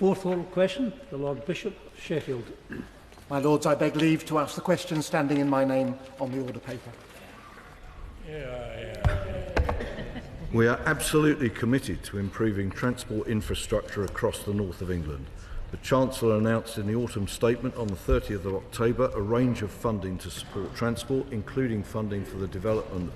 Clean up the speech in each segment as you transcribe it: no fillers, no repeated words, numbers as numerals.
Fourth oral question, the Lord Bishop, Sheffield. My Lords, I beg leave to ask the question standing in my name on the order paper. We are absolutely committed to improving transport infrastructure across the north of England. The Chancellor announced in the autumn statement on the 30th of October a range of funding to support transport, including funding for the development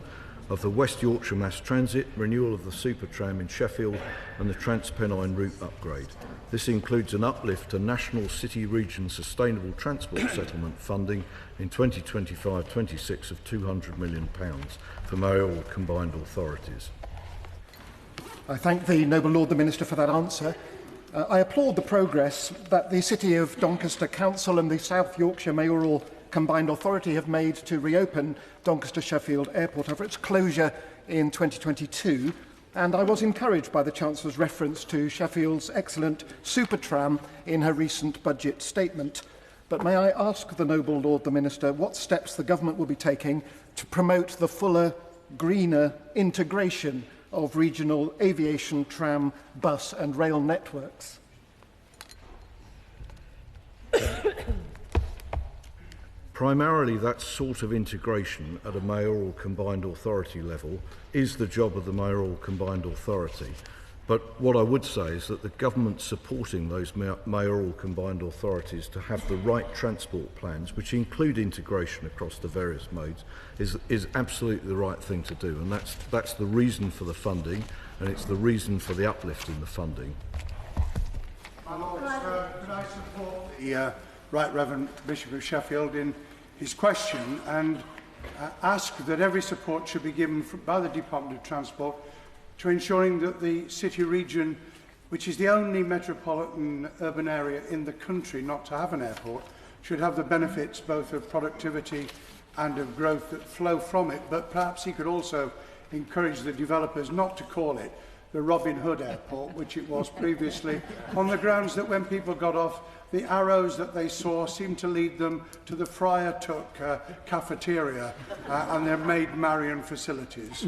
of the West Yorkshire Mass Transit, renewal of the Supertram in Sheffield and the Transpennine route upgrade. This includes an uplift to National City Region Sustainable Transport Settlement funding in 2025-26 of £200 million for mayoral combined authorities. I thank the Noble Lord the Minister for that answer. I applaud the progress that the City of Doncaster Council and the South Yorkshire Mayoral Combined Authority have made to reopen Doncaster Sheffield Airport after its closure in 2022, and I was encouraged by the Chancellor's reference to Sheffield's excellent Supertram in her recent budget statement. But may I ask the Noble Lord the Minister what steps the Government will be taking to promote the fuller, greener integration of regional aviation, tram, bus and rail networks? Primarily, that sort of integration at a mayoral combined authority level is the job of the mayoral combined authority. But what I would say is that the government supporting those mayoral combined authorities to have the right transport plans, which include integration across the various modes, is absolutely the right thing to do. And that's the reason for the funding, and it's the reason for the uplift in the funding. My Lords, could I support the Right Reverend Bishop of Sheffield in his question and ask that every support should be given by the Department of Transport to ensuring that the city region, which is the only metropolitan urban area in the country not to have an airport, should have the benefits both of productivity and of growth that flow from it. But perhaps he could also encourage the developers not to call it the Robin Hood Airport, which it was previously, on the grounds that when people got off, the arrows that they saw seemed to lead them to the Friar Tuck cafeteria and their Maid Marian facilities.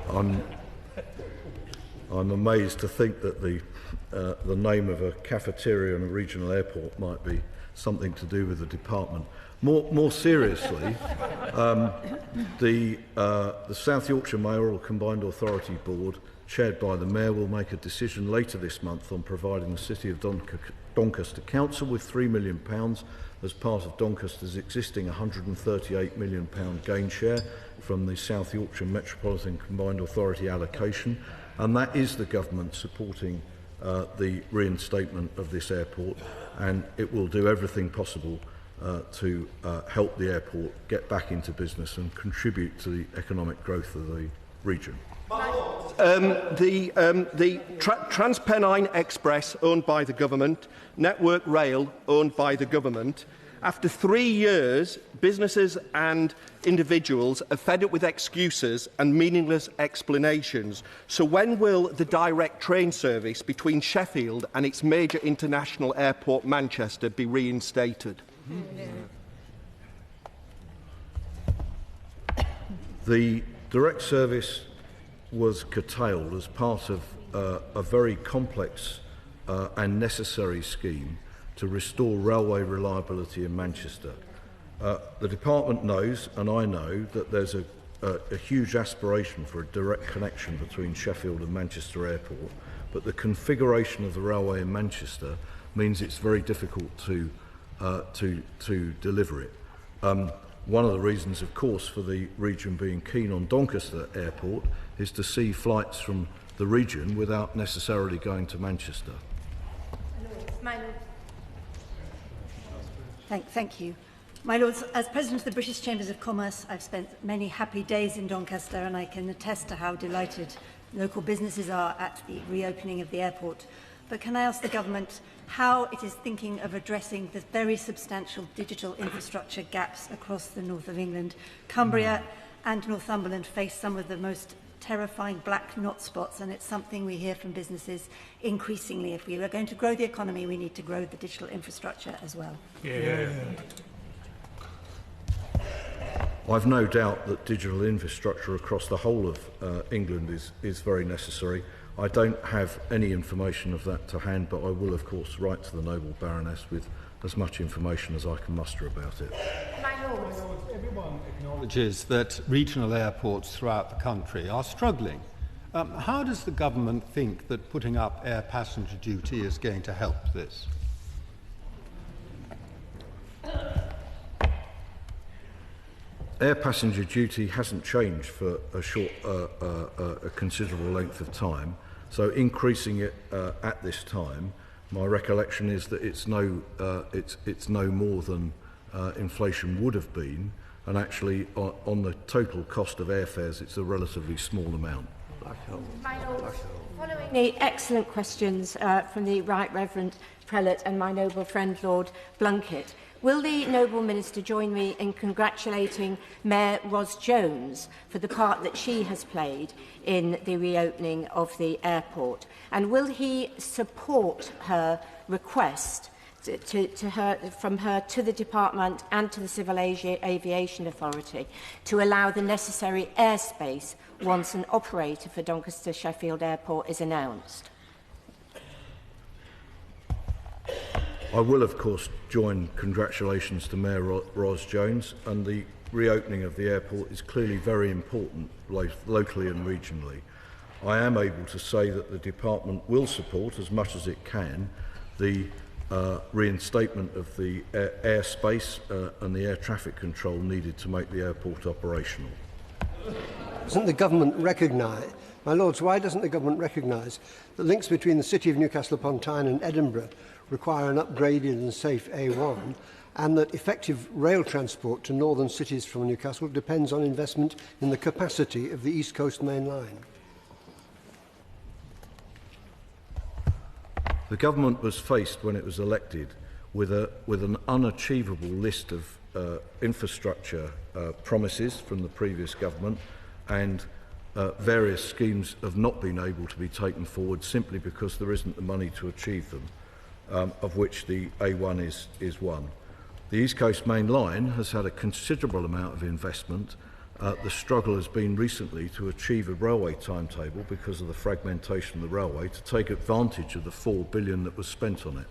I'm amazed to think that the name of a cafeteria in a regional airport might be something to do with the department. More seriously, the South Yorkshire Mayoral Combined Authority Board, chaired by the Mayor, will make a decision later this month on providing the City of Doncaster Council with £3 million as part of Doncaster's existing £138 million gain share from the South Yorkshire Metropolitan Combined Authority allocation, and that is the government supporting the reinstatement of this airport, and it will do everything possible to help the airport get back into business and contribute to the economic growth of the region. The Transpennine Express, owned by the government, Network Rail, owned by the government. After 3 years, businesses and individuals are fed up with excuses and meaningless explanations. So when will the direct train service between Sheffield and its major international airport, Manchester, be reinstated? The direct service was curtailed as part of a very complex and necessary scheme to restore railway reliability in Manchester. The department knows, and I know, that there's a huge aspiration for a direct connection between Sheffield and Manchester Airport, but the configuration of the railway in Manchester means it's very difficult to deliver it. One of the reasons, of course, for the region being keen on Doncaster Airport is to see flights from the region without necessarily going to Manchester. Thank you. My Lords, as President of the British Chambers of Commerce, I've spent many happy days in Doncaster, and I can attest to how delighted local businesses are at the reopening of the airport. But can I ask the Government how it is thinking of addressing the very substantial digital infrastructure gaps across the north of England? Cumbria and Northumberland face some of the most terrifying black knot spots, and it's something we hear from businesses increasingly. If we are going to grow the economy, we need to grow the digital infrastructure as well. I've no doubt that digital infrastructure across the whole of England is very necessary. I don't have any information of that to hand, but I will, of course, write to the Noble Baroness with as much information as I can muster about it. My Lord, everyone acknowledges that regional airports throughout the country are struggling. How does the government think that putting up air passenger duty is going to help this? Air passenger duty hasn't changed for a considerable length of time, so increasing it at this time, my recollection is that it's no more than inflation would have been, and actually on the total cost of airfares it's a relatively small amount. My Lord, following the excellent questions from the Right Reverend Prelate and my noble friend Lord Blunkett, will the Noble Minister join me in congratulating Mayor Ros Jones for the part that she has played in the reopening of the airport? And will he support her request from her to the Department and to the Civil Aviation Authority to allow the necessary airspace once an operator for Doncaster Sheffield Airport is announced? I will, of course, join congratulations to Mayor Ros Jones, and the reopening of the airport is clearly very important locally and regionally. I am able to say that the department will support as much as it can the reinstatement of the airspace and the air traffic control needed to make the airport operational. Doesn't the government recognise, my lords, why doesn't the government recognise that links between the city of Newcastle upon Tyne and Edinburgh require an upgraded and safe A1, and that effective rail transport to northern cities from Newcastle depends on investment in the capacity of the East Coast Main Line? The government was faced, when it was elected, with an unachievable list of infrastructure promises from the previous government, and various schemes have not been able to be taken forward simply because there isn't the money to achieve them, of which the A1 is one. The East Coast Main Line has had a considerable amount of investment. The struggle has been recently to achieve a railway timetable because of the fragmentation of the railway to take advantage of the £4 billion that was spent on it.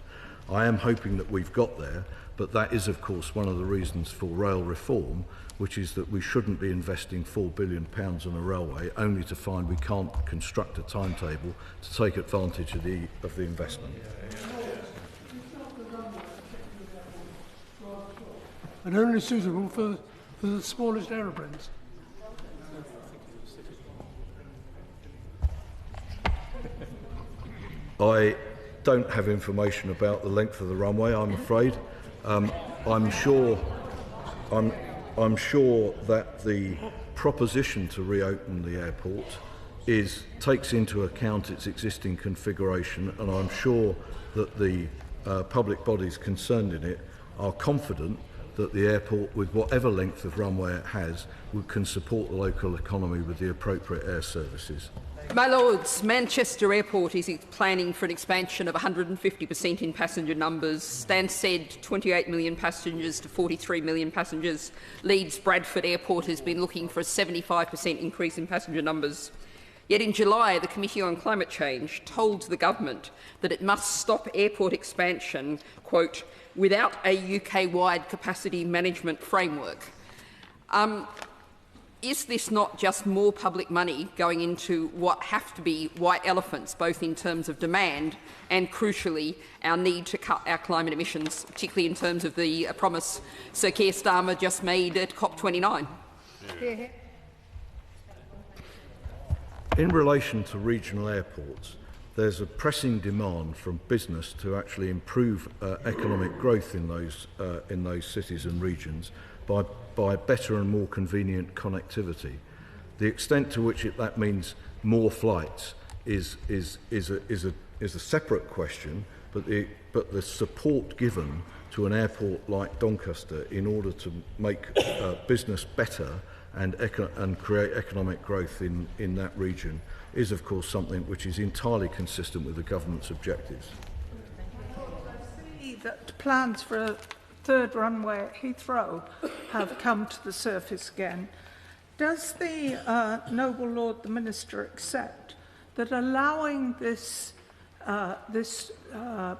I am hoping that we've got there, but that is, of course, one of the reasons for rail reform, which is that we shouldn't be investing £4 billion on a railway only to find we can't construct a timetable to take advantage of the investment. And only suitable for the smallest aeroplanes. I don't have information about the length of the runway, I'm afraid. I'm sure that the proposition to reopen the airport takes into account its existing configuration, and I'm sure that the public bodies concerned in it are confident that the airport, with whatever length of runway it has, can support the local economy with the appropriate air services. My Lords, Manchester Airport is planning for an expansion of 150% in passenger numbers. Stansted, 28 million passengers to 43 million passengers. Leeds Bradford Airport has been looking for a 75% increase in passenger numbers. Yet in July, the Committee on Climate Change told the government that it must stop airport expansion, quote, without a UK-wide capacity management framework. Is this not just more public money going into what have to be white elephants, both in terms of demand and, crucially, our need to cut our climate emissions, particularly in terms of the promise Sir Keir Starmer just made at COP29? In relation to regional airports, there's a pressing demand from business to actually improve economic growth in those cities and regions by better and more convenient connectivity. The extent to which that means more flights is a separate question, but the support given to an airport like Doncaster in order to make business better and create economic growth in that region is, of course, something which is entirely consistent with the government's objectives. I see that plans for third runway at Heathrow have come to the surface again. Does the noble Lord the Minister accept that allowing this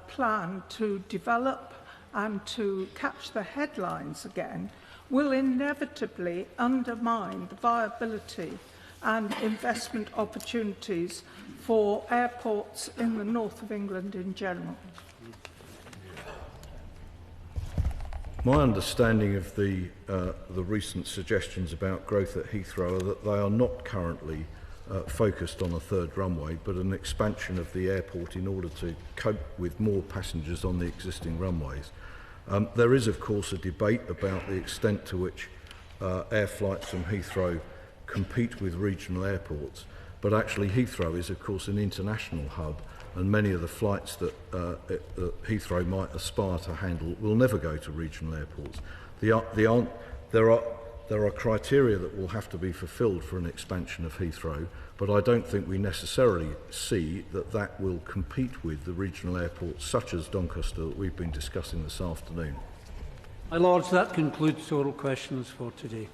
plan to develop and to catch the headlines again will inevitably undermine the viability and investment opportunities for airports in the north of England in general? My understanding of the recent suggestions about growth at Heathrow are that they are not currently focused on a third runway, but an expansion of the airport in order to cope with more passengers on the existing runways. There is, of course, a debate about the extent to which air flights from Heathrow compete with regional airports, but actually Heathrow is, of course, an international hub, and many of the flights that Heathrow might aspire to handle will never go to regional airports. There are criteria that will have to be fulfilled for an expansion of Heathrow, but I don't think we necessarily see that that will compete with the regional airports such as Doncaster that we've been discussing this afternoon. My Lords, that concludes oral questions for today.